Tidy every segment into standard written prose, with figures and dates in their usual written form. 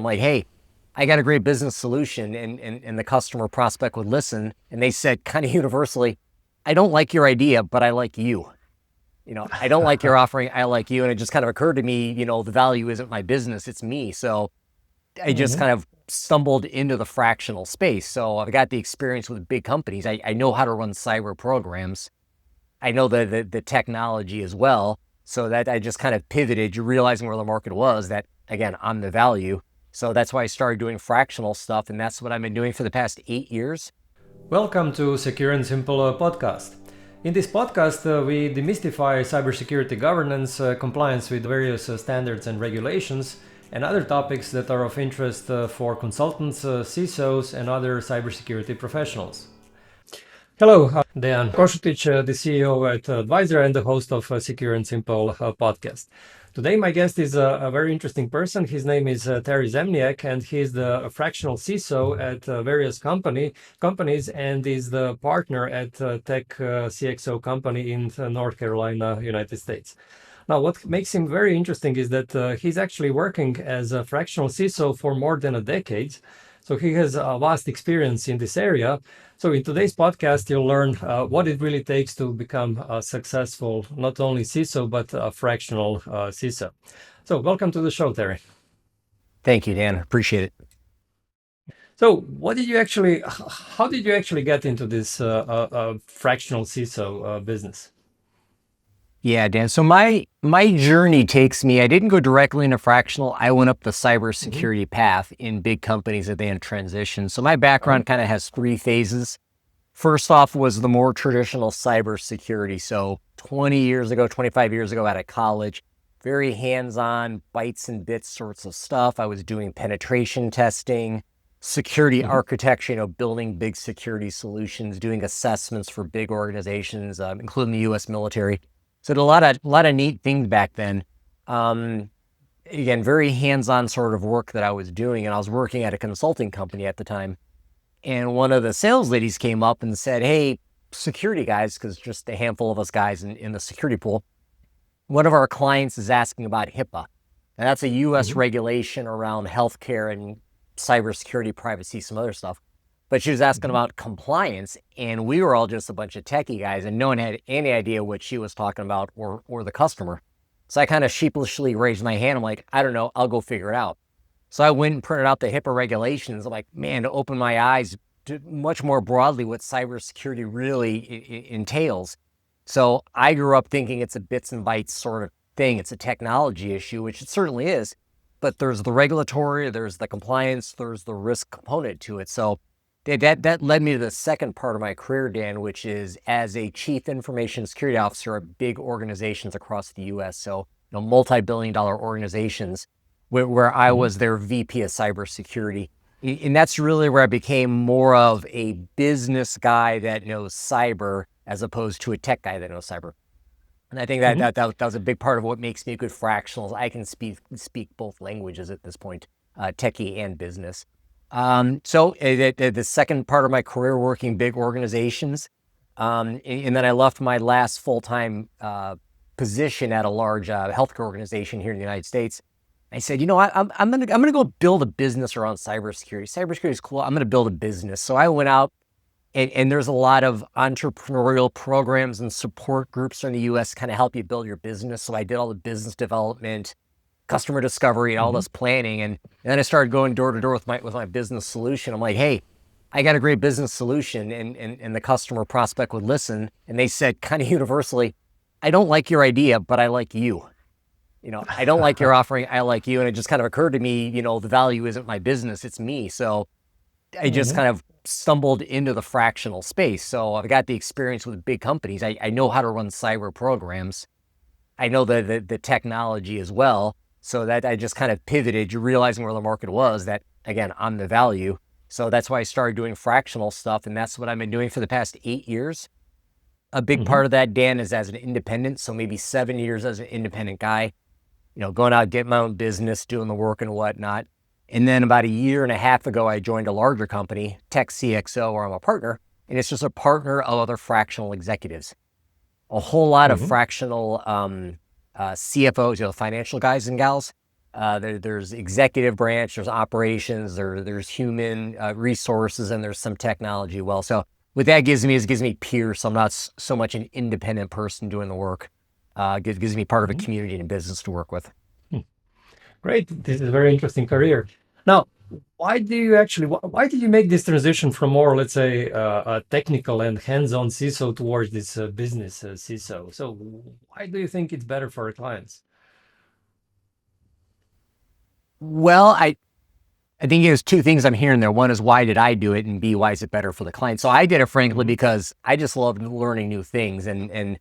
I'm like, hey, I got a great business solution, and the customer prospect would listen, and they said kind of universally, I don't like your idea, but I like you. I don't like your offering, I like you. And it just kind of occurred to me, the value isn't my business, it's me. So I just Hmm. kind of stumbled into the fractional space. So I've got the experience with big companies. I know how to run cyber programs. I know the technology as well. So that I just kind of pivoted, realizing where the market was, that again, I'm the value. So that's why I started doing fractional stuff. And that's what I've been doing for the past 8 years. Welcome to Secure and Simple podcast. In this podcast, we demystify cybersecurity governance, compliance with various standards and regulations, and other topics that are of interest for consultants, CISOs, and other cybersecurity professionals. Hello, Dejan Košutić, the CEO at Advisor and the host of Secure and Simple podcast. Today, my guest is a very interesting person. His name is Terry Ziemniak, and he's the fractional CISO at various companies and is the partner at tech CXO company in North Carolina, United States. Now, what makes him very interesting is that he's actually working as a fractional CISO for more than a decade. So he has a vast experience in this area. So in today's podcast, you'll learn what it really takes to become a successful, not only CISO, but a fractional CISO. So welcome to the show, Terry. Thank you, Dan. Appreciate it. So how did you actually get into this fractional CISO business? Yeah, Dan. So my journey takes me, I didn't go directly into fractional. I went up the Hmm. cybersecurity path in big companies that they had transitioned. So my background kind of has three phases. First off was the more traditional cybersecurity. So 20 years ago, 25 years ago out of college, very hands-on, bytes and bits sorts of stuff. I was doing penetration testing, security Hmm. architecture, building big security solutions, doing assessments for big organizations, including the U.S. military. So did a lot of neat things back then. Um, Again, very hands-on sort of work that I was doing, and I was working at a consulting company at the time. And one of the sales ladies came up and said, hey, security guys, because just a handful of us guys in the security pool, one of our clients is asking about HIPAA. And that's a US Hmm. regulation around healthcare and cybersecurity, privacy, some other stuff. But she was asking Hmm. about compliance, and we were all just a bunch of techie guys, and no one had any idea what she was talking about or the customer. So I kind of sheepishly raised my hand. I'm like, I don't know, I'll go figure it out. So I went and printed out the HIPAA regulations. I'm like, man, to open my eyes to much more broadly what cybersecurity really entails. So I grew up thinking it's a bits and bytes sort of thing. It's a technology issue, which it certainly is. But there's the regulatory, there's the compliance, there's the risk component to it. So that led me to the second part of my career, Dan, which is as a chief information security officer at big organizations across the U.S. So multi-billion-dollar organizations where I Hmm. was their VP of cybersecurity. And that's really where I became more of a business guy that knows cyber as opposed to a tech guy that knows cyber. And I think that Hmm. that was a big part of what makes me a good fractional. I can speak both languages at this point, techie and business. So the second part of my career working big organizations, and then I left my last full time position at a large healthcare organization here in the United States. I said, I'm gonna go build a business around cybersecurity. Cybersecurity is cool. I'm gonna build a business. So I went out and there's a lot of entrepreneurial programs and support groups in the US kind of help you build your business. So I did all the business development, customer discovery, and all Hmm. this planning. And then I started going door to door with my business solution. I'm like, hey, I got a great business solution. And the customer prospect would listen. And they said kind of universally, I don't like your idea, but I like you. I don't like your offering, I like you. And it just kind of occurred to me, the value isn't my business, it's me. So I just Hmm. kind of stumbled into the fractional space. So I've got the experience with big companies. I know how to run cyber programs. I know the technology as well. So that I just kind of pivoted, realizing where the market was, that again, I'm the value. So that's why I started doing fractional stuff. And that's what I've been doing for the past 8 years. A big Hmm. part of that, Dan, is as an independent. So maybe 7 years as an independent guy, going out, getting my own business, doing the work and whatnot. And then about a year and a half ago, I joined a larger company, Tech CXO, where I'm a partner, and it's just a partner of other fractional executives. A whole lot of Hmm. fractional CFOs, financial guys and gals. There's executive branch, there's operations, there's human resources, and there's some technology. Well, so what that gives me is it gives me peers. So I'm not so much an independent person doing the work. Gives me part of a Mhm. community and business to work with. Great. This is a very interesting career. Now, why did you make this transition from more, let's say, a technical and hands-on CISO towards this business CISO? So why do you think it's better for our clients? Well, I think there's two things I'm hearing there. One is why did I do it, and B, why is it better for the client? So I did it frankly Hmm. because I just loved learning new things. And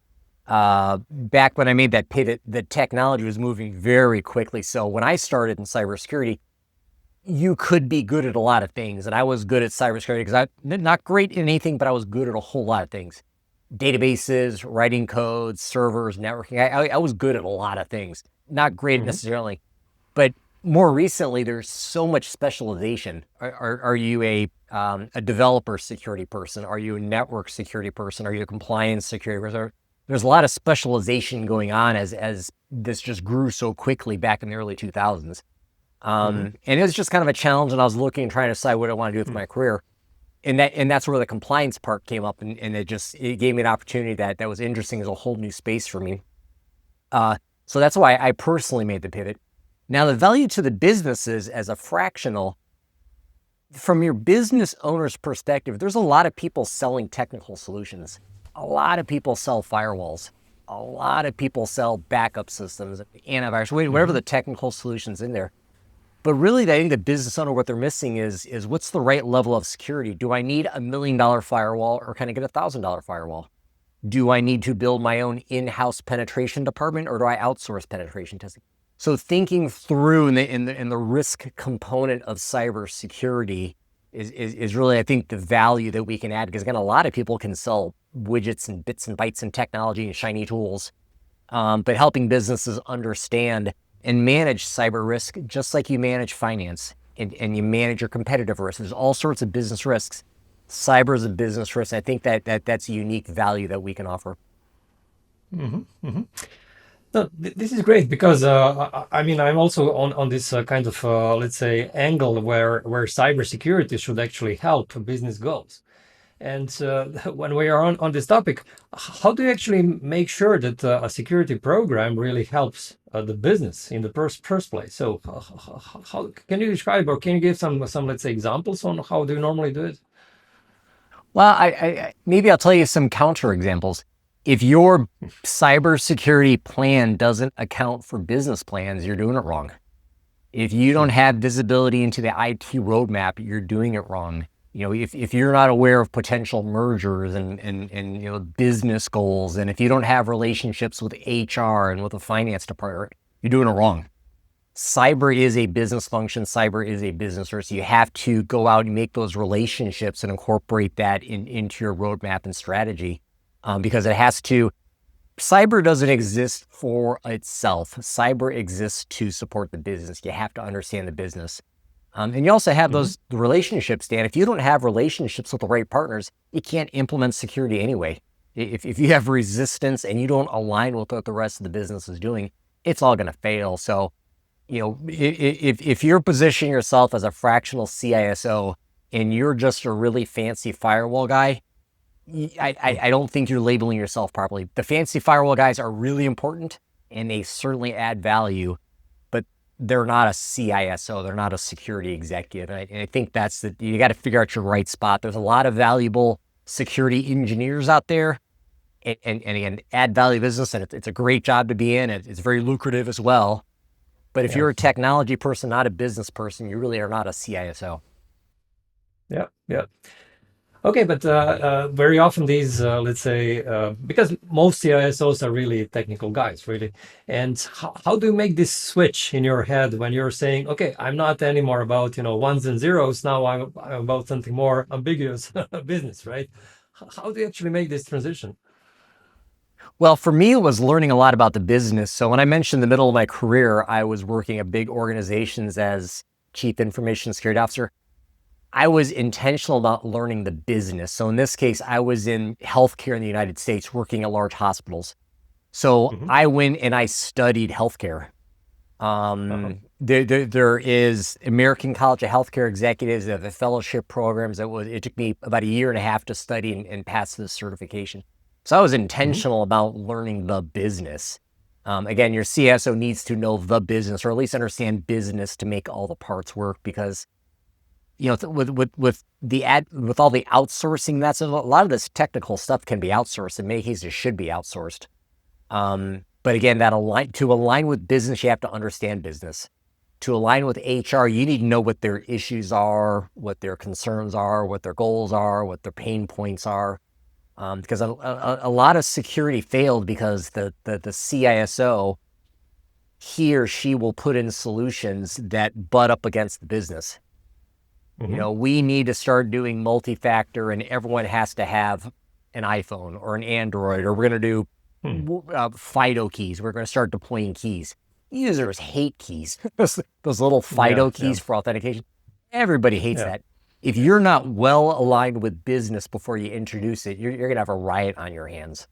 back when I made that pivot, the technology was moving very quickly. So when I started in cybersecurity, you could be good at a lot of things, and I was good at cybersecurity because I'm not great in anything, but I was good at a whole lot of things: databases, writing codes, servers, networking. I was good at a lot of things. Not great Hmm. necessarily, but more recently, there's so much specialization. Are you a developer security person? Are you a network security person? Are you a compliance security person? There's a lot of specialization going on as this just grew so quickly back in the early 2000s. Hmm. And it was just kind of a challenge, and I was looking, trying to decide what I want to do with my career. And that's where the compliance part came up, and it gave me an opportunity that was interesting as a whole new space for me. Uh, so that's why I personally made the pivot. Now, the value to the businesses as a fractional, from your business owner's perspective, there's a lot of people selling technical solutions. A lot of people sell firewalls. A lot of people sell backup systems, antivirus, whatever Hmm. the technical solutions in there. But really, I think the business owner, what they're missing is what's the right level of security? Do I need $1 million firewall, or can I get $1,000 firewall? Do I need to build my own in-house penetration department, or do I outsource penetration testing? So thinking through in the risk component of cybersecurity is really, I think, the value that we can add. Because again, a lot of people can sell widgets and bits and bytes and technology and shiny tools, but helping businesses understand and manage cyber risk just like you manage finance, and you manage your competitive risk. There's all sorts of business risks. Cyber is a business risk. I think that's a unique value that we can offer. Hmm. Hmm. No, this is great because I mean I'm also on this kind of let's say angle where cybersecurity should actually help business goals. And when we are on this topic, how do you actually make sure that a security program really helps the business in the first place? So how can you describe or can you give some let's say examples on how do you normally do it? Well, maybe I'll tell you some counter examples. If your cybersecurity plan doesn't account for business plans, you're doing it wrong. If you don't have visibility into the IT roadmap, you're doing it wrong. If you're not aware of potential mergers and business goals, and if you don't have relationships with HR and with the finance department, you're doing it wrong. Cyber is a business function. Cyber is a business risk. You have to go out and make those relationships and incorporate that into your roadmap and strategy, because it has to. Cyber doesn't exist for itself. Cyber exists to support the business. You have to understand the business. And you also have Hmm. the relationships, Dan. If you don't have relationships with the right partners, you can't implement security anyway. If you have resistance and you don't align with what the rest of the business is doing, it's all going to fail. So, if you're positioning yourself as a fractional CISO and you're just a really fancy firewall guy, I don't think you're labeling yourself properly. The fancy firewall guys are really important, and they certainly add value, but they're not a CISO. They're not a security executive. And I think you got to figure out your right spot. There's a lot of valuable security engineers out there, and again, add value business, and it's a great job to be in. It's very lucrative as well. But if Yeah. you're a technology person, not a business person, you really are not a CISO. Yeah. Yeah. Okay, but very often these, let's say, because most CISOs are really technical guys, really. And how do you make this switch in your head when you're saying, okay, I'm not anymore about, ones and zeros. Now I'm about something more ambiguous, business, right? How do you actually make this transition? Well, for me, it was learning a lot about the business. So when I mentioned the middle of my career, I was working at big organizations as chief information security officer. I was intentional about learning the business. So in this case, I was in healthcare in the United States, working at large hospitals. So Hmm. I went and I studied healthcare. Uh-huh. There is American College of Healthcare Executives that have the fellowship programs. It took me about a year and a half to study and pass this certification. So I was intentional about learning the business. Again, your CSO needs to know the business, or at least understand business to make all the parts work. Because with all the outsourcing, that's a lot of this technical stuff can be outsourced. In many cases, it should be outsourced. But again, to align with business, you have to understand business. To align with HR, you need to know what their issues are, what their concerns are, what their goals are, what their pain points are. Because a lot of security failed because the CISO, he or she will put in solutions that butt up against the business. We need to start doing multi-factor, and everyone has to have an iPhone or an Android, or we're going to do FIDO keys. We're going to start deploying keys. Users hate keys. those little FIDO keys for authentication. Everybody hates that. If you're not well aligned with business before you introduce it, you're going to have a riot on your hands.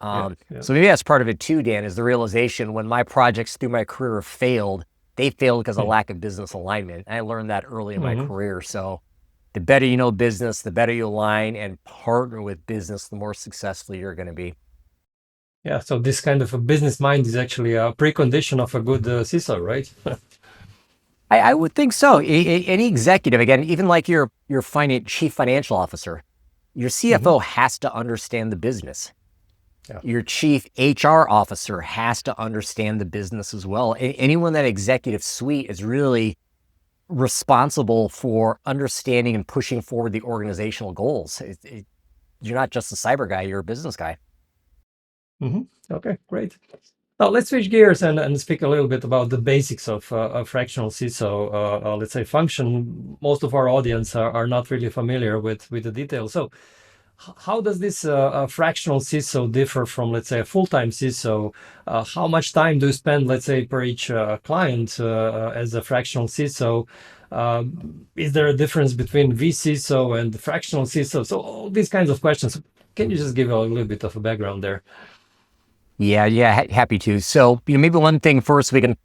So maybe that's part of it too, Dan, is the realization when my projects through my career failed, they failed because of lack of business alignment. I learned that early in my career. So the better you know business, the better you align and partner with business, the more successful you're going to be. Yeah, so this kind of a business mind is actually a precondition of a good CISO, right? I would think so. Any executive, again, even like your chief financial officer, your CFO has to understand the business. Your chief HR officer has to understand the business as well. Anyone in that executive suite is really responsible for understanding and pushing forward the organizational goals. You're not just a cyber guy, you're a business guy. Okay, great. Now let's switch gears and speak a little bit about the basics of a fractional CISO, let's say, function. Most of our audience are not really familiar with the details. So how does this fractional CISO differ from, let's say, a full-time CISO? How much time do you spend, let's say, per each client as a fractional CISO? Is there a difference between vCISO and the fractional CISO? So all these kinds of questions. Can you just give a little bit of a background there? Yeah, happy to. So, maybe one thing first we can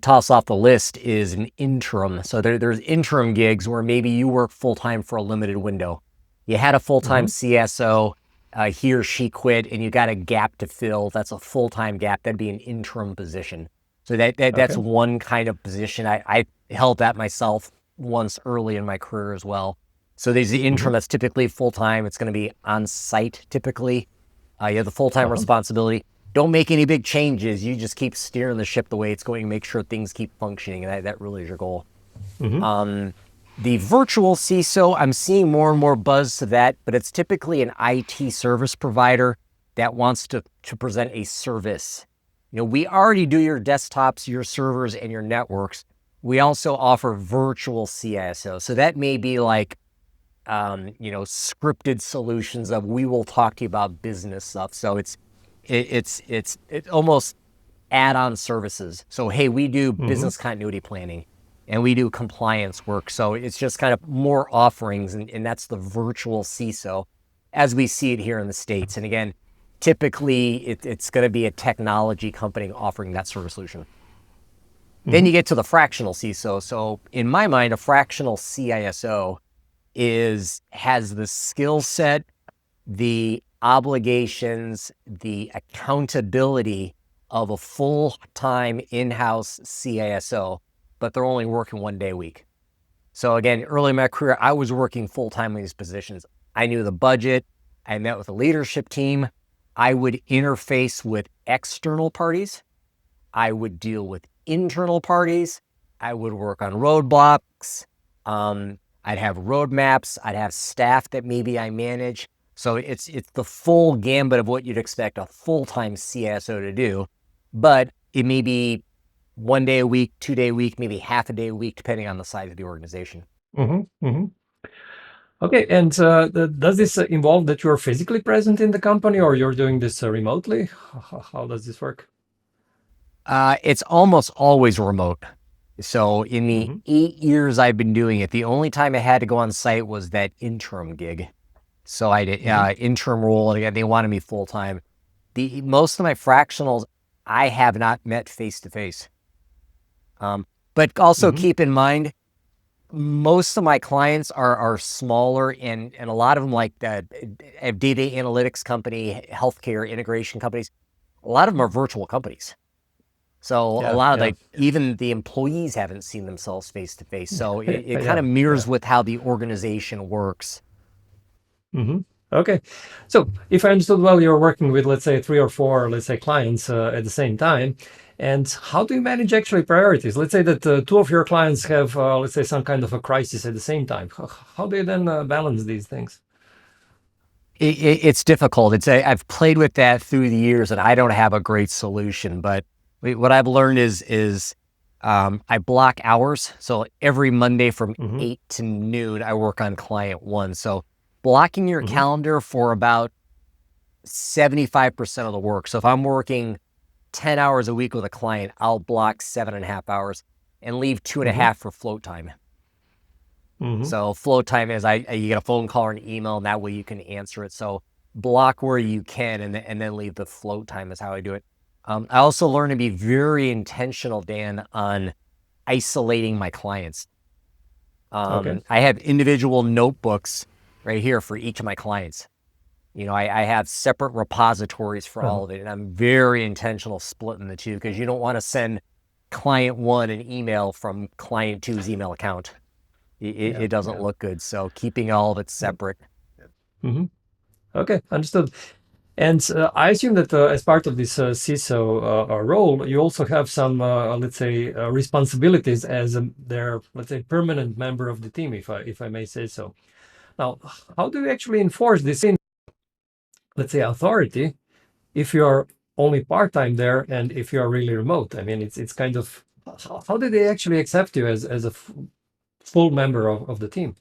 toss off the list is an interim. So there's interim gigs where maybe you work full-time for a limited window. You had a full-time CSO, he or she quit, and you got a gap to fill. That's a full-time gap. That'd be an interim position. So that's one kind of position. I held that myself once early in my career as well. So there's the interim that's typically full-time. It's going to be on site typically. You have the full-time responsibility. Don't make any big changes. You just keep steering the ship the way it's going, make sure things keep functioning. And that really is your goal. The virtual CISO, I'm seeing more and more buzz to that, but it's typically an IT service provider that wants to present a service. We already do your desktops, your servers, and your networks. We also offer virtual CISO. So that may be like, scripted solutions of we will talk to you about business stuff. So it's almost add-on services. So, hey, we do business continuity planning and we do compliance work. So it's just kind of more offerings, and that's the virtual CISO as we see it here in the States. And again, typically it's going to be a technology company offering that sort of solution. Then you get to the fractional CISO. So in my mind, a fractional CISO has the skill set, the obligations, the accountability of a full-time in-house CISO, but they're only working 1 day a week. So again, early in my career, I was working full-time in these positions. I knew the budget. I met with the leadership team. I would interface with external parties. I would deal with internal parties. I would work on roadblocks. I'd have roadmaps. I'd have staff that maybe I manage. So it's the full gambit of what you'd expect a full-time CISO to do, but it may be 1 day a week, 2 day a week, maybe half a day a week, depending on the size of the organization. Okay, and does this involve that you're physically present in the company, or you're doing this remotely? How does this work? It's almost always remote. So in the 8 years I've been doing it, the only time I had to go on site was that interim gig. So I did interim role, and again, they wanted me full time. Most of my fractionals, I have not met face to face. But also Mm-hmm. keep in mind, most of my clients are smaller, and a lot of them like have data analytics company, healthcare integration companies. A lot of them are virtual companies. So a Yeah, lot of yeah, even the employees haven't seen themselves face to face. So it kind yeah, of yeah. mirrors with how the organization works. Mm-hmm. Okay. So if I understood well, you're working with, let's say, three or four, let's say, clients at the same time. And how do you manage actually priorities? Let's say that two of your clients have, let's say, some kind of a crisis at the same time. How do you then balance these things? It's difficult. I've played with that through the years, and I don't have a great solution. But what I've learned is I block hours. So every Monday from Mm-hmm. 8 to noon, I work on client one. So blocking your Mm-hmm. calendar for about 75% of the work. So if I'm working 10 hours a week with a client, I'll block 7.5 hours and leave two and a Mm-hmm. half for float time. Mm-hmm. So float time is you get a phone call or an email, and that way you can answer it. So block where you can, and then leave the float time is how I do it. I also learned to be very intentional, Dan, on isolating my clients. Okay. I have individual notebooks right here for each of my clients. I have separate repositories for Uh-huh. all of it, and I'm very intentional splitting the two, because you don't want to send client one an email from client two's email account. Yeah. It doesn't Yeah. look good. So keeping all of it Yeah. separate. Mm-hmm. Okay. Understood. And I assume that as part of this CISO role, you also have some, let's say, responsibilities as their, let's say, permanent member of the team, if I may say so. Now, how do you actually enforce this in, let's say, authority if you're only part-time there and if you're really remote? I mean, it's kind of, how do they actually accept you as a full member of the team?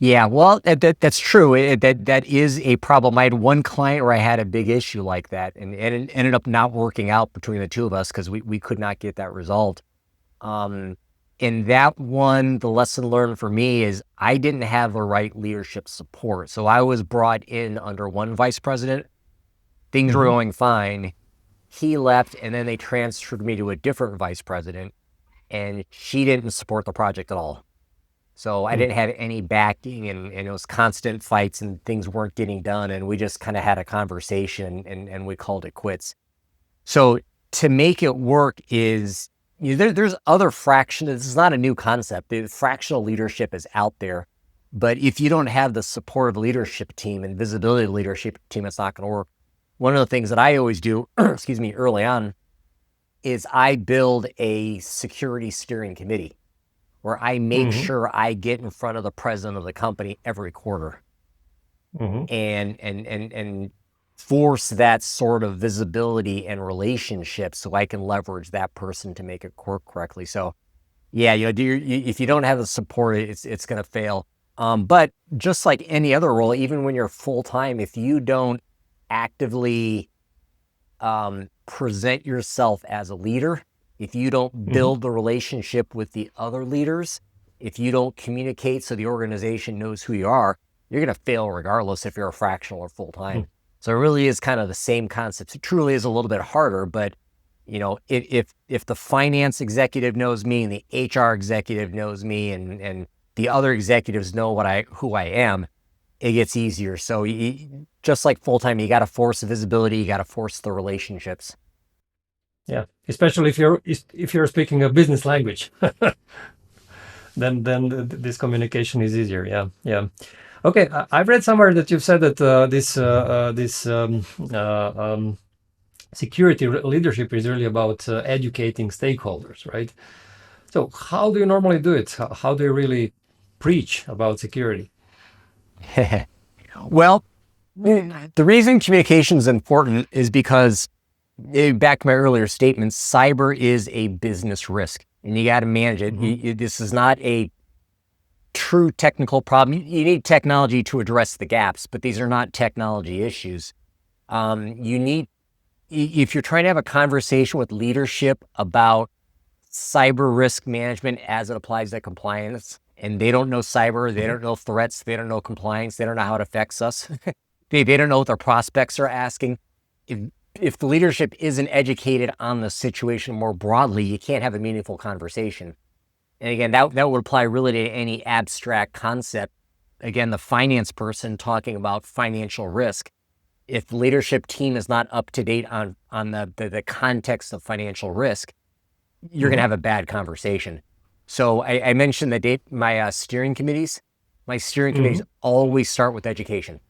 Yeah, well, that's true. That is a problem. I had one client where I had a big issue like that, and it ended up not working out between the two of us because we could not get that resolved. Um, in that one, the lesson learned for me is I didn't have the right leadership support. So I was brought in under one vice president. Things were Mm-hmm. going fine. He left, and then they transferred me to a different vice president, and she didn't support the project at all. So I didn't have any backing, and it was constant fights, and things weren't getting done. And we just kind of had a conversation, and we called it quits. So to make it work is, there's other fractions. This is not a new concept. The fractional leadership is out there. But if you don't have the support of the leadership team and visibility of the leadership team, it's not going to work. One of the things that I always do, excuse me, early on, is I build a security steering committee where I make Mm-hmm. sure I get in front of the president of the company every quarter, Mm-hmm. and force that sort of visibility and relationship so I can leverage that person to make it work correctly. So yeah, if you don't have the support, it's going to fail. But just like any other role, even when you're full time, if you don't actively present yourself as a leader, if you don't Mm-hmm. build the relationship with the other leaders, if you don't communicate so the organization knows who you are, you're going to fail regardless if you're a fractional or full time. So it really is kind of the same concept. It truly is a little bit harder, but if the finance executive knows me and the HR executive knows me, and the other executives know who I am, it gets easier. So just like full time, you got to force the visibility, you got to force the relationships. Yeah, especially if you're speaking a business language, then this communication is easier. Yeah, yeah. Okay, I've read somewhere that you've said that this uh, um, security leadership is really about educating stakeholders, right? So how do you normally do it? How do you really preach about security? Well, the reason communication is important is because, back to my earlier statement, cyber is a business risk, and you got to manage it. Mm-hmm. This is not a true technical problem. You need technology to address the gaps, but these are not technology issues. You need, if you're trying to have a conversation with leadership about cyber risk management as it applies to compliance, and they don't know cyber, they Mm-hmm. don't know threats, they don't know compliance, they don't know how it affects us, they don't know what their prospects are asking. if the leadership isn't educated on the situation more broadly, you can't have a meaningful conversation. And again, that would apply really to any abstract concept. Again, the finance person talking about financial risk. If the leadership team is not up to date on the context of financial risk, you're going to have a bad conversation. So I mentioned my steering committees. My steering committees always start with education.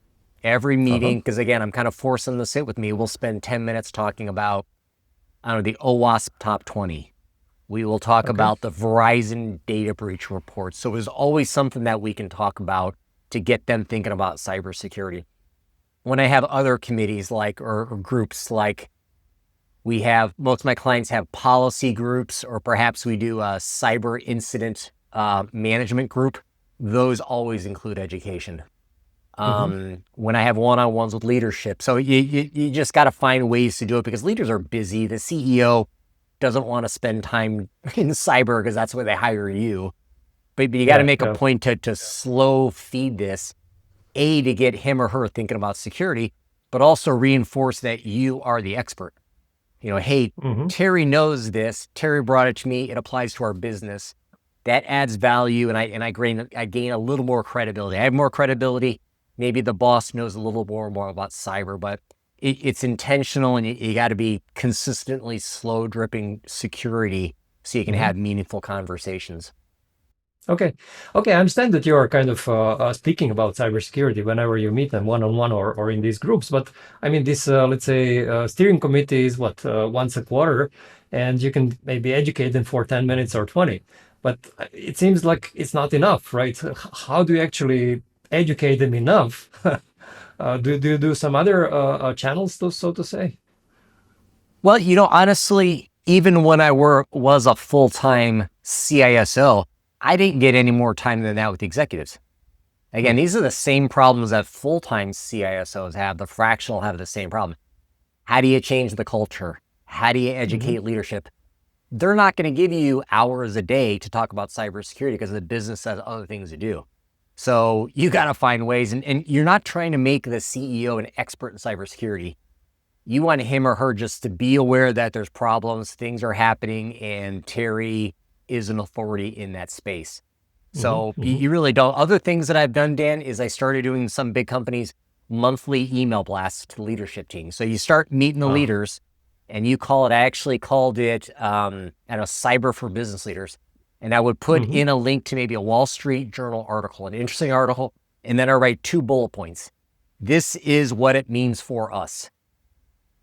Every meeting, because again, I'm kind of forcing them to sit with me. We'll spend 10 minutes talking about, I don't know, the OWASP top 20. We will talk about the Verizon data breach report. So there's always something that we can talk about to get them thinking about cybersecurity. When I have other committees or groups, like most of my clients have policy groups, or perhaps we do a cyber incident management group. Those always include education. When I have one-on-ones with leadership. So you just got to find ways to do it, because leaders are busy. The CEO doesn't want to spend time in cyber because that's where they hire you. But you got to make a point to slow feed this, to get him or her thinking about security, but also reinforce that you are the expert. Hey, Terry knows this. Terry brought it to me. It applies to our business. That adds value, and I gain a little more credibility. I have more credibility. Maybe the boss knows a little more about cyber, but it's intentional, and you got to be consistently slow dripping security so you can have meaningful conversations. Okay. I understand that you are kind of speaking about cybersecurity whenever you meet them one-on-one or in these groups. But I mean, this, let's say, steering committee is once a quarter, and you can maybe educate them for 10 minutes or 20. But it seems like it's not enough, right? How do you actually educate them enough? Do you do some other channels, so to say? Well, honestly, even when I was a full-time CISO, I didn't get any more time than that with the executives. Again, these are the same problems that full-time CISOs have. The fractional have the same problem. How do you change the culture? How do you educate leadership? They're not going to give you hours a day to talk about cybersecurity because the business has other things to do. So you got to find ways, and you're not trying to make the CEO an expert in cybersecurity. You want him or her just to be aware that there's problems, things are happening, and Terry is an authority in that space. So you really don't. Other things that I've done, Dan, is I started doing some big companies monthly email blasts to leadership teams. So you start meeting the leaders, and I actually called it, Cyber for Business Leaders. And I would put in a link to maybe a Wall Street Journal article, an interesting article, and then I write 2 bullet points. This is what it means for us.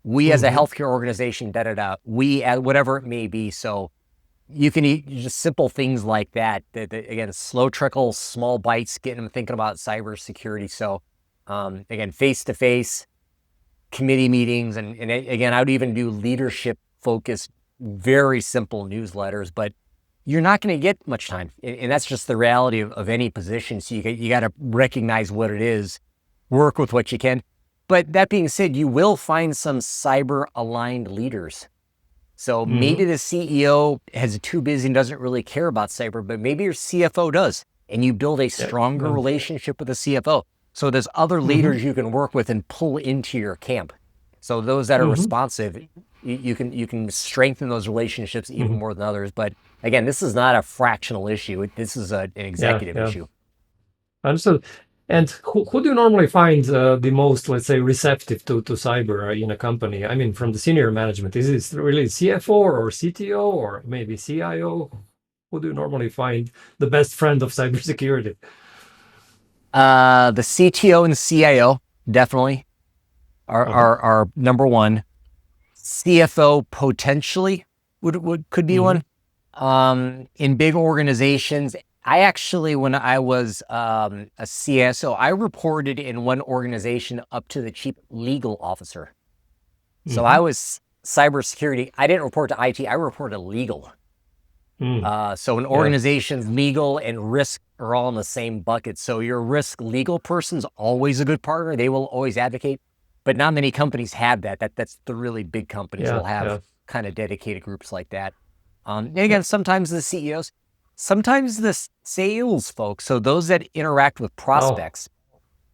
We as a healthcare organization, we, whatever it may be. So you can eat just simple things like that. Again, slow trickle, small bites, getting them thinking about cybersecurity. So again, face-to-face committee meetings. And again, I would even do leadership-focused, very simple newsletters, but you're not going to get much time. And that's just the reality of any position. So you got to recognize what it is, work with what you can. But that being said, you will find some cyber-aligned leaders. So maybe the CEO is too busy and doesn't really care about cyber, but maybe your CFO does, and you build a stronger relationship with the CFO. So there's other leaders you can work with and pull into your camp. So those that are responsive, you can strengthen those relationships even more than others. But again, this is not a fractional issue. This is an executive issue. Understood. And who do you normally find the most, let's say, receptive to cyber in a company? I mean, from the senior management, is it really CFO or CTO or maybe CIO? Who do you normally find the best friend of cybersecurity? The CTO and CIO definitely are number one. CFO potentially could be one. In big organizations, I actually, when I was a CISO, I reported in one organization up to the chief legal officer. So I was cybersecurity. I didn't report to IT. I reported to legal. So an organization's legal and risk are all in the same bucket. So your risk legal person's always a good partner. They will always advocate, but not many companies have that. That's the really big companies will have kind of dedicated groups like that. And again, sometimes the CEOs, sometimes the sales folks, so those that interact with prospects,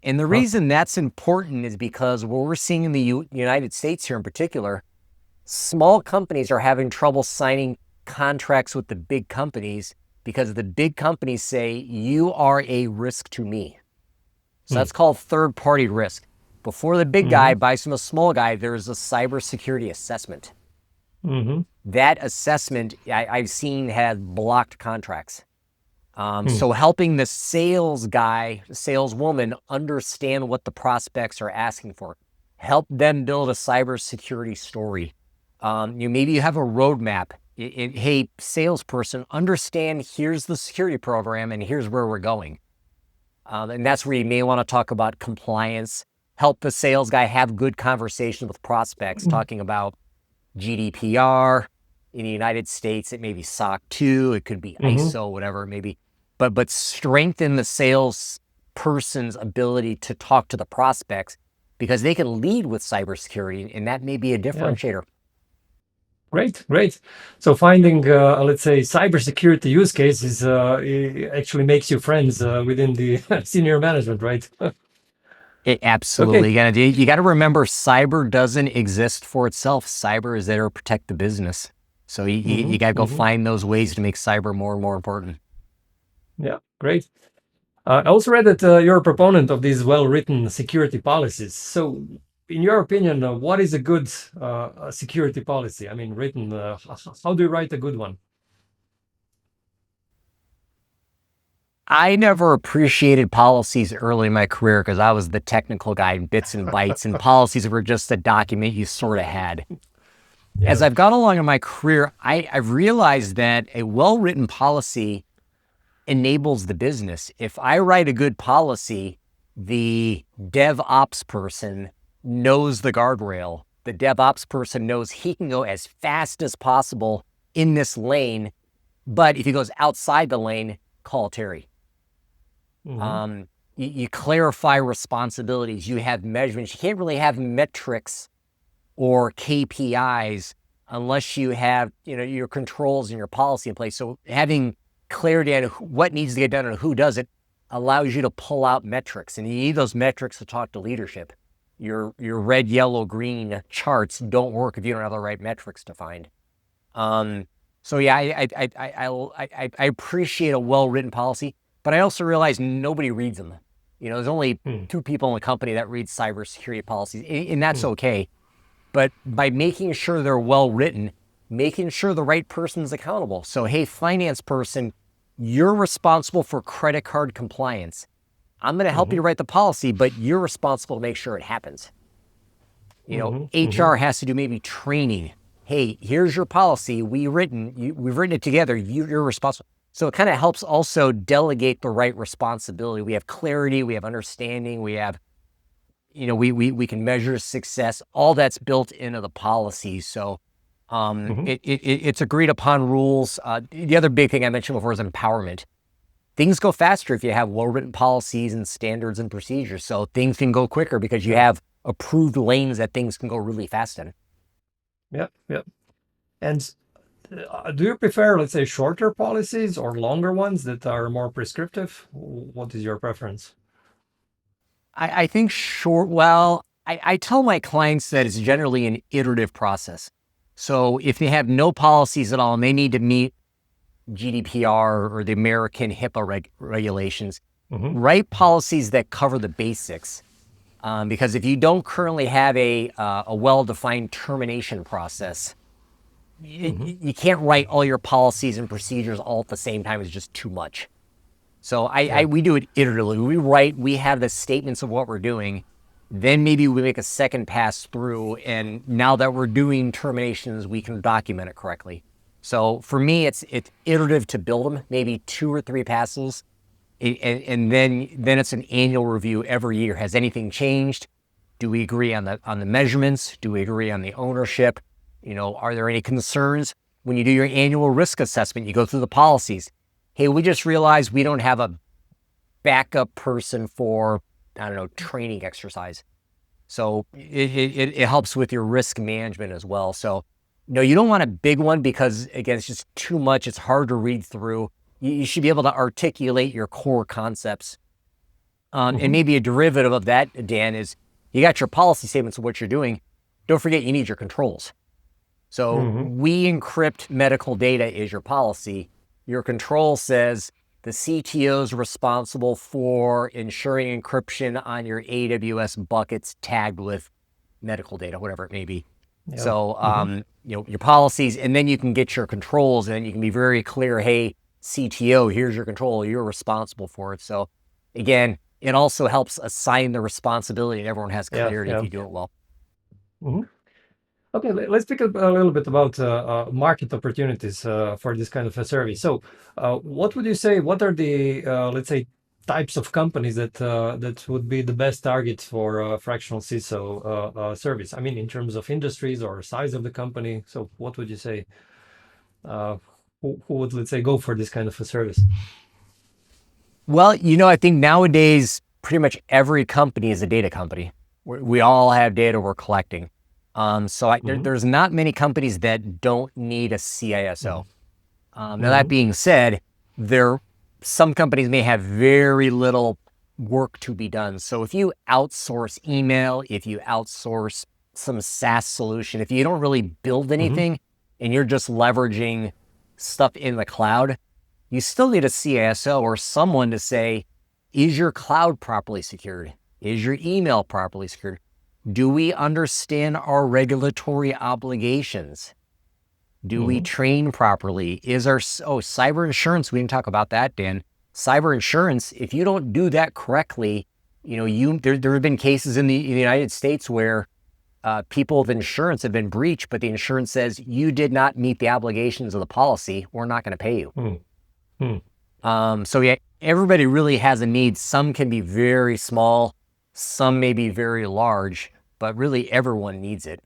And the reason that's important is because what we're seeing in the United States here in particular, small companies are having trouble signing contracts with the big companies because the big companies say, you are a risk to me. So that's called third-party risk. Before the big guy buys from the small guy, there's a cybersecurity assessment. That assessment I've seen has blocked contracts. So helping the sales guy, saleswoman understand what the prospects are asking for, help them build a cybersecurity story. Maybe you have a roadmap. Hey, salesperson, understand here's the security program and here's where we're going. And that's where you may want to talk about compliance, help the sales guy have good conversations with prospects, talking about GDPR. In the United States, it may be SOC 2, it could be ISO, whatever it may be. But strengthen the salesperson's ability to talk to the prospects because they can lead with cybersecurity, and that may be a differentiator. Great. So finding, let's say, cybersecurity use cases it actually makes you friends within the senior management, right? It absolutely. Okay. You got to remember, cyber doesn't exist for itself. Cyber is there to protect the business. So you got to go find those ways to make cyber more and more important. Yeah, great. I also read that you're a proponent of these well-written security policies. So, in your opinion, what is a good security policy? I mean, written, how do you write a good one? I never appreciated policies early in my career because I was the technical guy in bits and bytes, and policies were just a document you sort of had. Yeah. As I've gone along in my career, I've realized that a well-written policy enables the business. If I write a good policy, the DevOps person knows the guardrail. The DevOps person knows he can go as fast as possible in this lane, but if he goes outside the lane, call Terry. You clarify responsibilities. You have measurements. You can't really have metrics or KPIs unless you have your controls and your policy in place. So having clarity on what needs to get done and who does it allows you to pull out metrics, and you need those metrics to talk to leadership. Your red, yellow, green charts don't work if you don't have the right metrics to find. So yeah, I appreciate a well-written policy, but I also realize nobody reads them. There's only 2 people in the company that read cybersecurity policies, and that's okay. But by making sure they're well-written, making sure the right person's accountable. So, hey, finance person, you're responsible for credit card compliance. I'm going to help you write the policy, but you're responsible to make sure it happens. HR has to do maybe training. Hey, here's your policy. We've written it together. You're responsible. So it kind of helps also delegate the right responsibility. We have clarity. We have understanding. We have, we can measure success. All that's built into the policy. So it's agreed upon rules. The other big thing I mentioned before is empowerment. Things go faster if you have well-written policies and standards and procedures. So things can go quicker because you have approved lanes that things can go really fast in. Yeah. And do you prefer, let's say, shorter policies or longer ones that are more prescriptive? What is your preference? I think short, well, I tell my clients that it's generally an iterative process. So if they have no policies at all and they need to meet GDPR or the American HIPAA regulations, write policies that cover the basics. Because if you don't currently have a well-defined termination process, you can't write all your policies and procedures all at the same time. It's just too much. So we do it iteratively. We have the statements of what we're doing. Then maybe we make a second pass through, and now that we're doing terminations, we can document it correctly. So for me, it's iterative to build them, maybe 2 or 3 passes, and then it's an annual review every year. Has anything changed? Do we agree on the measurements? Do we agree on the ownership? Are there any concerns? When you do your annual risk assessment, you go through the policies. Hey, we just realized we don't have a backup person for, training exercise. So it helps with your risk management as well. So no, you don't want a big one because, again, it's just too much. It's hard to read through. You should be able to articulate your core concepts And maybe a derivative of that, Dan, is you got your policy statements of what you're doing. Don't forget you need your controls. So we encrypt medical data is your policy. Your control says the CTO is responsible for ensuring encryption on your AWS buckets tagged with medical data, whatever it may be. Yeah. So, your policies, and then you can get your controls, and you can be very clear, hey, CTO, here's your control. You're responsible for it. So again, it also helps assign the responsibility, and everyone has clarity if you do it well. Okay, let's speak a little bit about market opportunities for this kind of a service. So, what would you say? What are the let's say types of companies that would be the best targets for fractional CISO service? I mean, in terms of industries or size of the company. So, what would you say? Who would, let's say, go for this kind of a service? Well, I think nowadays pretty much every company is a data company. We all have data we're collecting. So there's not many companies that don't need a CISO. Now that being said, some companies may have very little work to be done. So if you outsource email, if you outsource some SaaS solution, if you don't really build anything and you're just leveraging stuff in the cloud, you still need a CISO or someone to say, is your cloud properly secured? Is your email properly secured? Do we understand our regulatory obligations? Do we train properly? Is our cyber insurance? We didn't talk about that, Dan. Cyber insurance, if you don't do that correctly, there have been cases in the United States where people with insurance have been breached, but the insurance says you did not meet the obligations of the policy. We're not going to pay you. So yeah, everybody really has a need. Some can be very small, some may be very large, but really everyone needs it.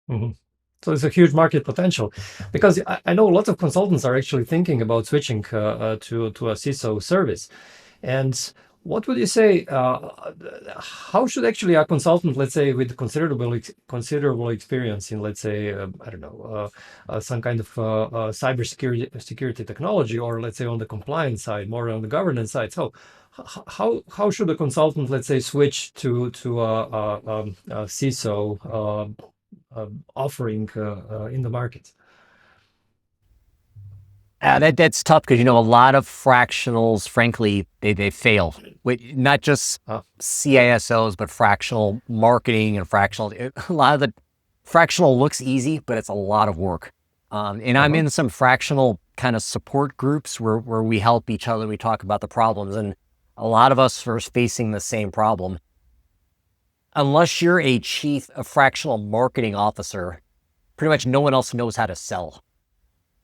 So it's a huge market potential, because I know lots of consultants are actually thinking about switching to a CISO service. And what would you say? How should actually a consultant, let's say, with considerable experience in, let's say, I don't know, some kind of cybersecurity technology, or let's say on the compliance side, more on the governance side. So, how should a consultant, let's say, switch to a CISO offering in the market? That's tough because, a lot of fractionals, frankly, they fail. Not just CISOs, but fractional marketing and fractional. A lot of the fractional looks easy, but it's a lot of work. And I'm in some fractional kind of support groups where we help each other. We talk about the problems, and a lot of us are facing the same problem. Unless you're a fractional marketing officer, pretty much no one else knows how to sell.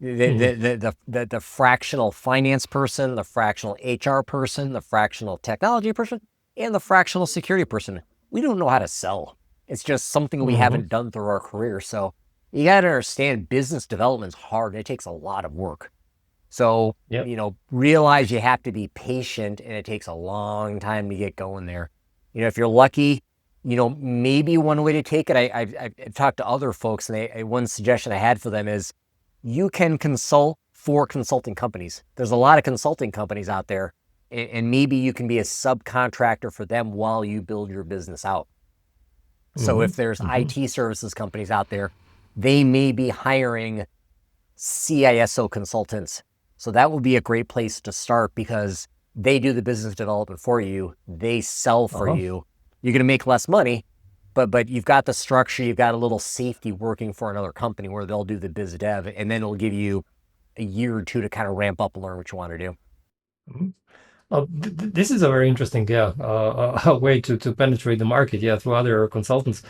The fractional finance person, the fractional HR person, the fractional technology person, and the fractional security person, we don't know how to sell. It's just something we haven't done through our career. So you got to understand business development is hard. It takes a lot of work. So, realize you have to be patient, and it takes a long time to get going there. If you're lucky, maybe one way to take it, I've talked to other folks, and one suggestion I had for them is, you can consult for consulting companies. There's a lot of consulting companies out there, and maybe you can be a subcontractor for them while you build your business out. So if there's IT services companies out there, they may be hiring CISO consultants. So that would be a great place to start, because they do the business development for you. They sell for you. You're going to make less money, but you've got the structure, you've got a little safety working for another company where they'll do the biz dev, and then it'll give you a year or two to kind of ramp up and learn what you want to do. This is a very interesting, way to penetrate the market, through other consultants.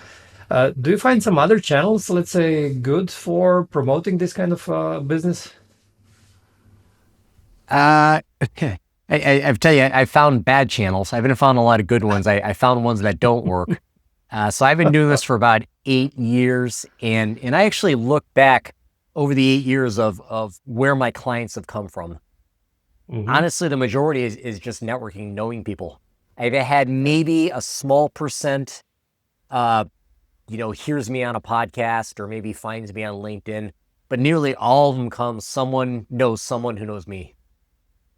Do you find some other channels, let's say, good for promoting this kind of business? I tell you, I found bad channels. I haven't found a lot of good ones. I found ones that don't work. So I've been doing this for about 8 years, and I actually look back over the 8 years of where my clients have come from. Honestly, the majority is just networking, knowing people. I've had maybe a small percent, hears me on a podcast or maybe finds me on LinkedIn, but nearly all of them someone knows someone who knows me.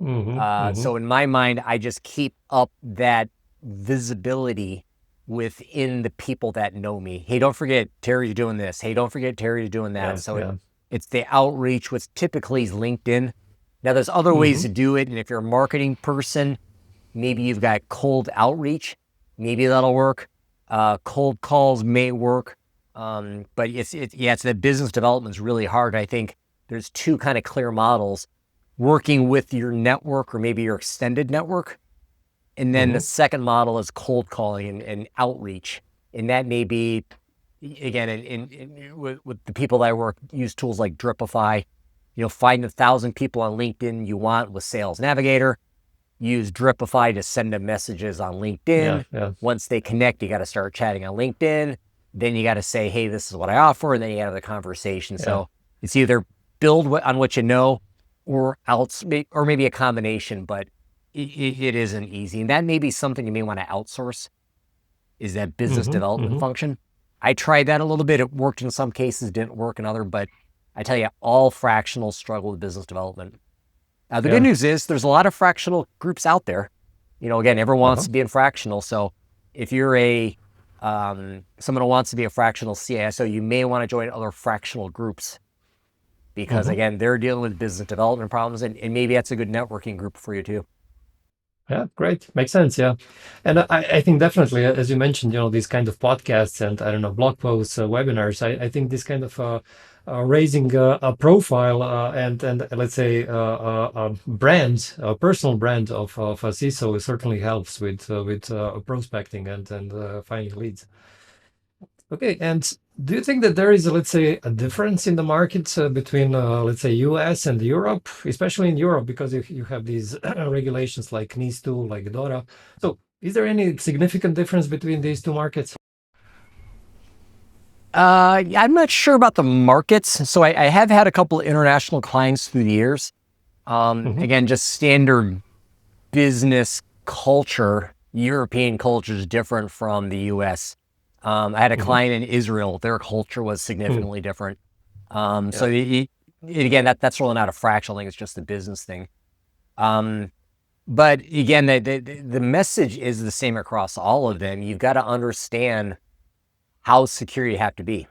So in my mind, I just keep up that visibility within the people that know me. Hey, don't forget Terry's doing this. Hey, don't forget Terry's doing that. So it's the outreach, which typically is LinkedIn. Now there's other ways to do it. And if you're a marketing person, maybe you've got cold outreach. Maybe that'll work. Cold calls may work. But it's the business development is really hard. I think there's two kind of clear models: working with your network or maybe your extended network. And then the second model is cold calling and outreach. And that may be, again, with the people that I work, use tools like Dripify. Find 1,000 people on LinkedIn you want with Sales Navigator. Use Dripify to send them messages on LinkedIn. Once they connect, you got to start chatting on LinkedIn. Then you got to say, hey, this is what I offer. And then you have the conversation. So it's either build on what you know or maybe a combination, but it isn't easy. And that may be something you may want to outsource, is that business development function. I tried that a little bit. It worked in some cases, didn't work in other, but I tell you, all fractionals struggle with business development. The good news is there's a lot of fractional groups out there. Again, everyone wants to be in fractional. So if you're someone who wants to be a fractional CISO, you may want to join other fractional groups because, again, they're dealing with business development problems, and maybe that's a good networking group for you too. Yeah, great. Makes sense. Yeah. And I think definitely, as you mentioned, these kind of podcasts and I don't know, blog posts, webinars, I think this kind of raising a profile and let's say a brand, a personal brand of a CISO certainly helps with prospecting and finding leads. Okay, and do you think that there is, let's say, a difference in the markets between, let's say, US and Europe, especially in Europe, because you have these regulations like NIS2, like DORA. So is there any significant difference between these two markets? I'm not sure about the markets. So I have had a couple of international clients through the years. Again, just standard business culture, European culture is different from the US. I had a client in Israel. Their culture was significantly different. So again, that's really not a fractional thing. It's just a business thing. But again, the message is the same across all of them. You've got to understand how secure you have to be.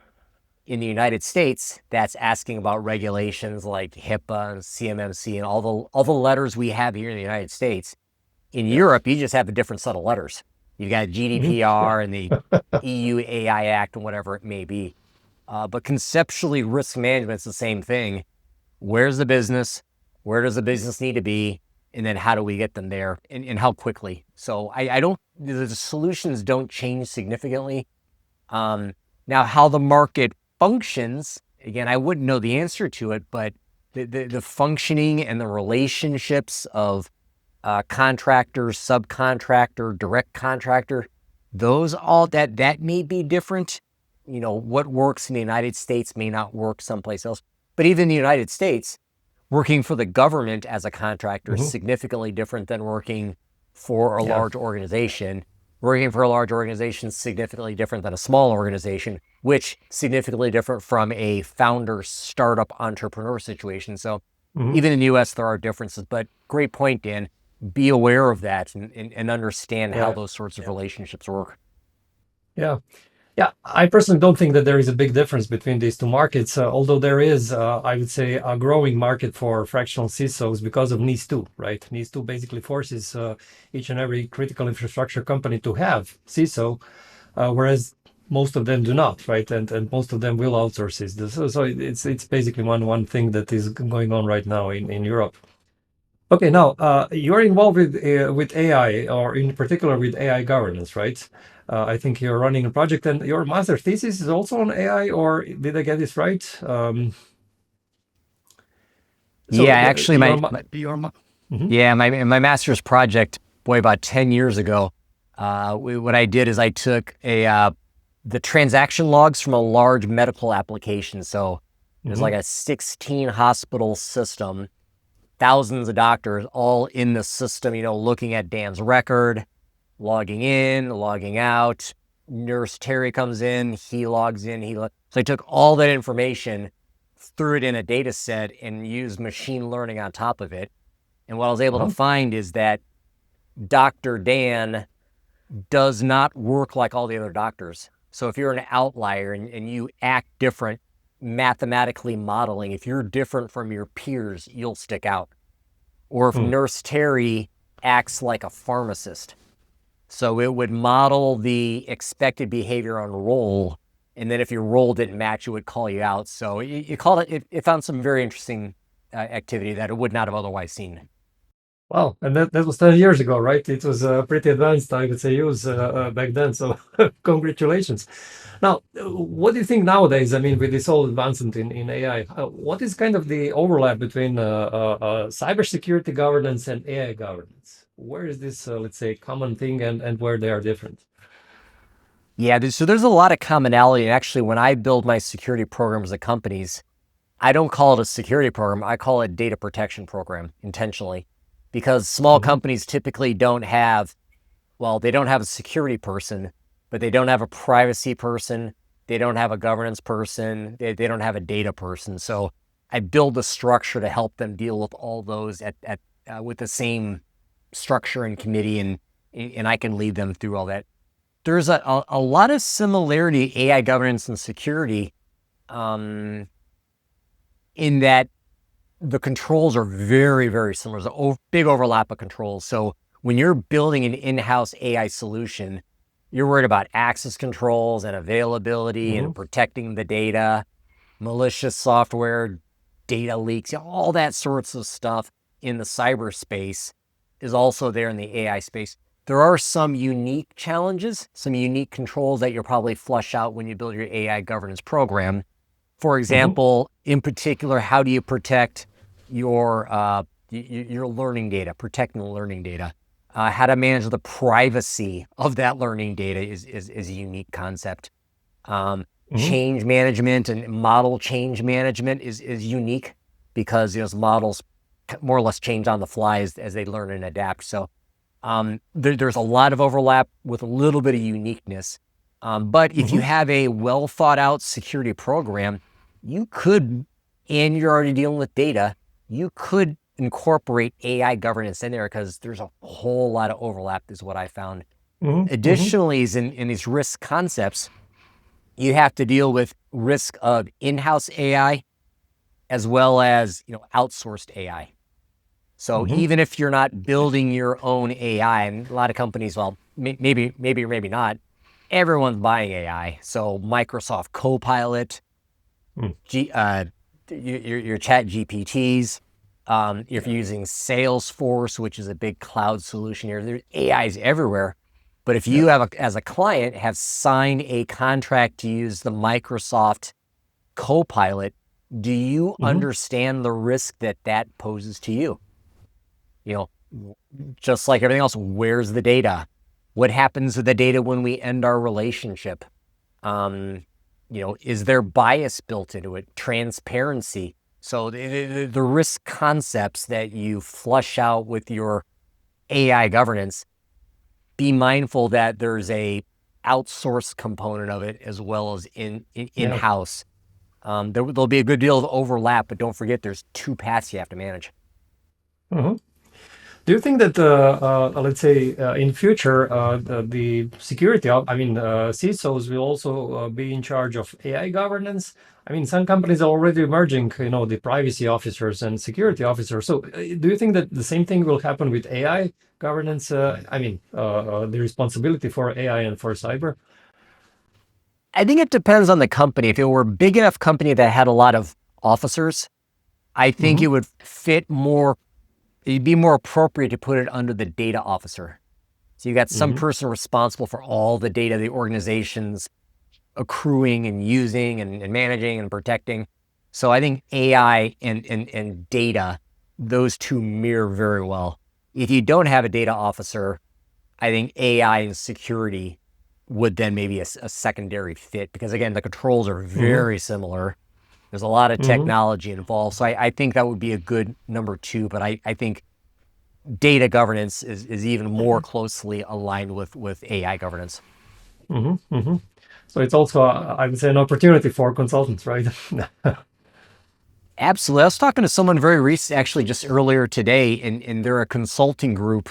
In the United States, that's asking about regulations like HIPAA and CMMC and all the letters we have here in the United States. In Europe, you just have a different set of letters. You've got GDPR and the EU AI Act and whatever it may be. But conceptually, risk management's the same thing. Where's the business? Where does the business need to be? And then how do we get them there and how quickly? So the solutions don't change significantly. Now, how the market functions, again, I wouldn't know the answer to it, but the functioning and the relationships of contractor, subcontractor, direct contractor, those all that may be different. What works in the United States may not work someplace else. But even in the United States, working for the government as a contractor is significantly different than working for a large organization. Working for a large organization is significantly different than a small organization, which is significantly different from a founder startup entrepreneur situation. So even in the US, there are differences, but great point, Dan. Be aware of that and understand how those sorts of relationships work. Yeah. Yeah, I personally don't think that there is a big difference between these two markets, although there is, I would say, a growing market for fractional CISOs because of NIS2, right? NIS2 basically forces each and every critical infrastructure company to have CISO, whereas most of them do not, right? And most of them will outsource this. So it's basically one thing that is going on right now in Europe. Okay, now you're involved with AI, or in particular with AI governance, right? I think you're running a project, and your master thesis is also on AI, or did I get this right? Actually, my master's project, boy, about 10 years ago, what I did is I took the transaction logs from a large medical application. So there's like a 16 hospital system, thousands of doctors all in the system, looking at Dan's record, logging in, logging out. Nurse Terry comes in, he logs in, so I took all that information, threw it in a data set, and used machine learning on top of it. And what I was able to find is that Dr. Dan does not work like all the other doctors. So if you're an outlier and you act different, mathematically modeling, if you're different from your peers, you'll stick out. Or if Nurse Terry acts like a pharmacist. So it would model the expected behavior on roll, and then if your roll didn't match, it would call you out. So you called it found some very interesting activity that it would not have otherwise seen. Wow, and that was 10 years ago, right? It was pretty advanced, I would say, use back then. So congratulations. Now, what do you think nowadays? I mean, with this whole advancement in AI, what is kind of the overlap between cybersecurity governance and AI governance? Where is this, let's say, common thing and where they are different? Yeah, so there's a lot of commonality. And actually, when I build my security programs at companies, I don't call it a security program. I call it a data protection program intentionally, because small companies typically don't have, well, they don't have a security person, but they don't have a privacy person. They don't have a governance person. They don't have a data person. So I build a structure to help them deal with all those with the same structure and committee, and I can lead them through all that. There's a lot of similarity, AI governance and security, in that the controls are very, very similar. There's a big overlap of controls. So when you're building an in-house AI solution, you're worried about access controls and availability and protecting the data, malicious software, data leaks, all that sorts of stuff in the cyberspace is also there in the AI space. There are some unique challenges, some unique controls that you'll probably flush out when you build your AI governance program. For example, in particular, how do you protect your learning data, protecting the learning data? How to manage the privacy of that learning data is a unique concept. Change management and model change management is unique, because those models more or less change on the fly as they learn and adapt. So there's a lot of overlap with a little bit of uniqueness. But if you have a well thought out security program, you could, and you're already dealing with data, you could incorporate AI governance in there, because there's a whole lot of overlap is what I found. Additionally, is in these risk concepts, you have to deal with risk of in-house AI as well as outsourced AI. So even if you're not building your own AI, and a lot of companies, well, maybe or maybe not, everyone's buying AI. So Microsoft Copilot, your chat GPTs, if you're using Salesforce, which is a big cloud solution here, there's AIs everywhere. But if you as a client, have signed a contract to use the Microsoft Copilot, do you understand the risk that poses to you? Just like everything else, where's the data? What happens to the data when we end our relationship? Is there bias built into it? Transparency. So the risk concepts that you flush out with your AI governance, be mindful that there's a outsourced component of it as well as in-house. There'll be a good deal of overlap, but don't forget there's two paths you have to manage. Do you think that, let's say, in future, the security, CISOs will also be in charge of AI governance? I mean, some companies are already merging, the privacy officers and security officers. So do you think that the same thing will happen with AI governance? The responsibility for AI and for cyber? I think it depends on the company. If it were a big enough company that had a lot of officers, I think it would fit more. It'd be more appropriate to put it under the data officer. So you got some person responsible for all the data the organization's accruing and using and managing and protecting. So I think AI and data, those two mirror very well. If you don't have a data officer, I think AI and security would then maybe a secondary fit, because again, the controls are very similar. There's a lot of technology involved. So I think that would be a good number two, but I think data governance is even more closely aligned with AI governance. So it's also, I would say, an opportunity for consultants, right? Absolutely. I was talking to someone very recent, actually just earlier today, and they're a consulting group,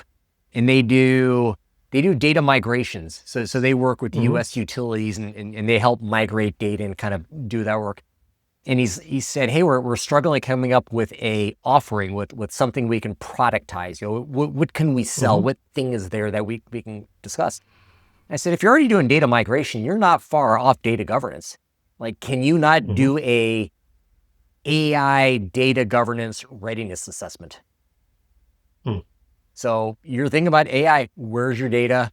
and they do data migrations. So they work with Mm-hmm. U.S. utilities, and they help migrate data and kind of do that work. And he said, hey, we're struggling coming up with a offering with something we can productize. What can we sell? Mm-hmm. What thing is there that we can discuss? I said, if you're already doing data migration, you're not far off data governance. Like, can you not Mm-hmm. do a AI data governance readiness assessment? Mm. So you're thinking about AI. Where's your data?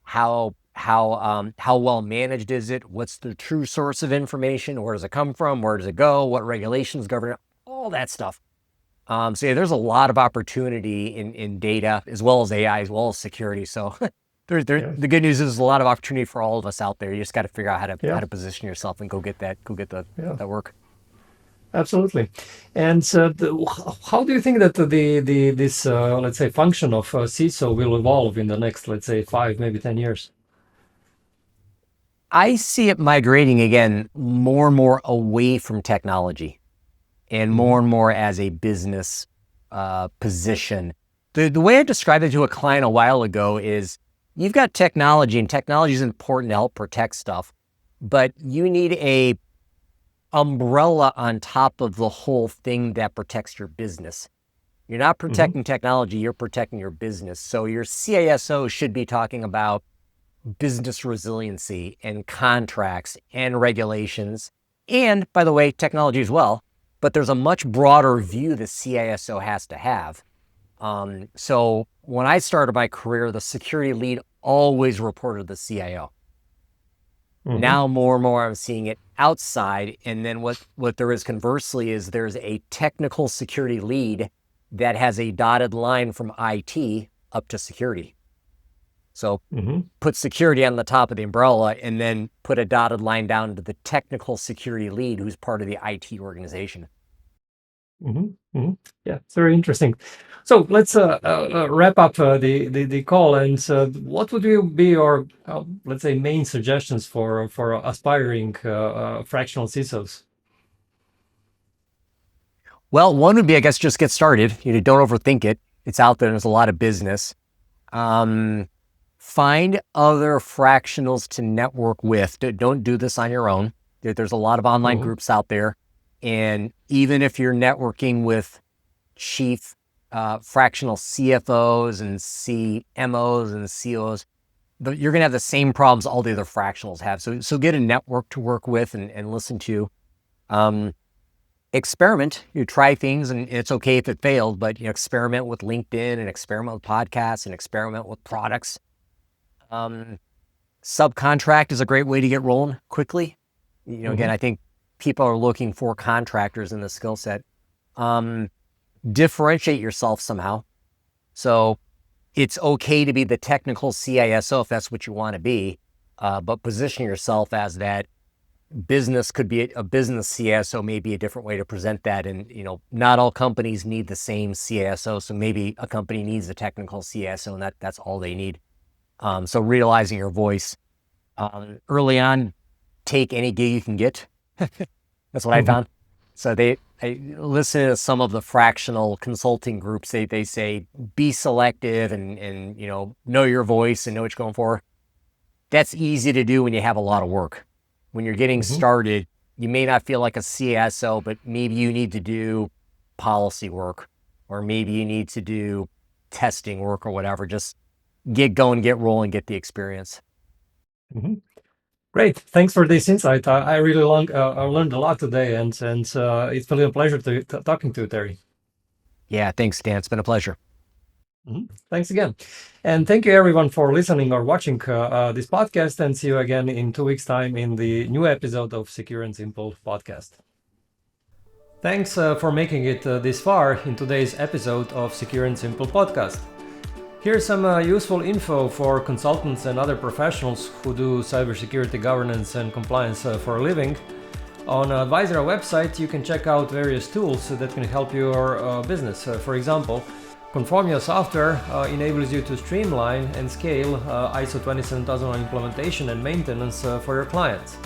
How well managed is it? What's the true source of information? Where does it come from? Where does it go? What regulations govern it? All that stuff. So yeah, there's a lot of opportunity in data as well as AI as well as security. So Yeah. the good news is there's a lot of opportunity for all of us out there. You just got to figure out Yeah. how to position yourself and go get Yeah. that work. Absolutely. And how do you think that the this let's say function of CISO will evolve in the next, let's say, 5, maybe 10 years? I see it migrating again more and more away from technology and Mm-hmm. more as a business position. The way I described it to a client a while ago is you've got technology, and technology is important to help protect stuff, but you need a umbrella on top of the whole thing that protects your business. You're not Mm-hmm. protecting technology, you're protecting your business. So your CISO should be talking about business resiliency and contracts and regulations. And by the way, technology as well. But there's a much broader view the CISO has to have. So when I started my career, the security lead always reported to the CIO. Mm-hmm. Now more and more I'm seeing it outside. And then what there is conversely is there's a technical security lead that has a dotted line from IT up to security. So Mm-hmm. put security on the top of the umbrella and then put a dotted line down to the technical security lead who's part of the IT organization. Mm-hmm. Mm-hmm. Yeah, it's very interesting. So let's wrap up the call. And what would be your, let's say, main suggestions for aspiring fractional CISOs? Well, one would be, I guess, just get started. Don't overthink it. It's out there. There's a lot of business. Find other fractionals to network with. Don't do this on your own. There's a lot of online Mm-hmm. groups out there. And even if you're networking with chief fractional CFOs and CMOs and COs, you're going to have the same problems all the other fractionals have. So get a network to work with and listen to. Experiment. You try things, and it's okay if it fails, but experiment with LinkedIn and experiment with podcasts and experiment with products. Subcontract is a great way to get rolling quickly. Again, Mm-hmm. I think people are looking for contractors in the skill set. Differentiate yourself somehow. So it's okay to be the technical CISO if that's what you want to be, but position yourself as that. Business could be a business CISO, may be a different way to present that. And, not all companies need the same CISO. So maybe a company needs a technical CISO and that's all they need. So realizing your voice early on, take any gig you can get. That's what I Mm-hmm. found. So I listen to some of the fractional consulting groups. They say, be selective and know your voice and know what you're going for. That's easy to do when you have a lot of work. When you're getting Mm-hmm. started, you may not feel like a CISO, but maybe you need to do policy work, or maybe you need to do testing work or whatever. Just get going, get rolling, get the experience. Mm-hmm. Great. Thanks for this insight. I really I learned a lot today, and it's really a pleasure talking to you, Terry. Yeah, thanks, Dan. It's been a pleasure. Thanks again. And thank you everyone for listening or watching this podcast, and see you again in 2 weeks' time in the new episode of Secure and Simple podcast. Thanks for making it this far in today's episode of Secure and Simple podcast. Here's some useful info for consultants and other professionals who do cybersecurity governance and compliance for a living. On Advisor website, you can check out various tools that can help your business. For example, Conformio software enables you to streamline and scale ISO 27001 implementation and maintenance for your clients.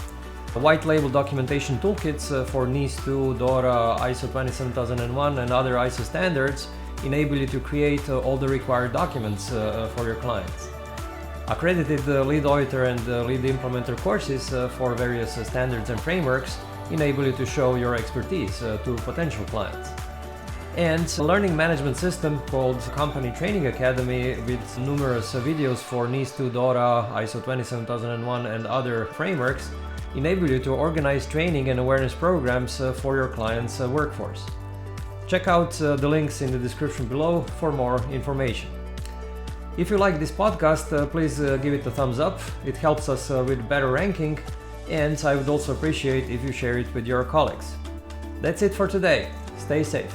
white label documentation toolkits for NIS2, DORA, ISO 27001 and other ISO standards enable you to create all the required documents for your clients. Accredited lead auditor and lead implementer courses for various standards and frameworks enable you to show your expertise to potential clients. And a learning management system called Company Training Academy with numerous videos for NIS2, DORA, ISO 27001 and other frameworks enable you to organize training and awareness programs for your clients' workforce. Check out the links in the description below for more information. If you like this podcast, please give it a thumbs up. It helps us with better ranking, and I would also appreciate if you share it with your colleagues. That's it for today. Stay safe.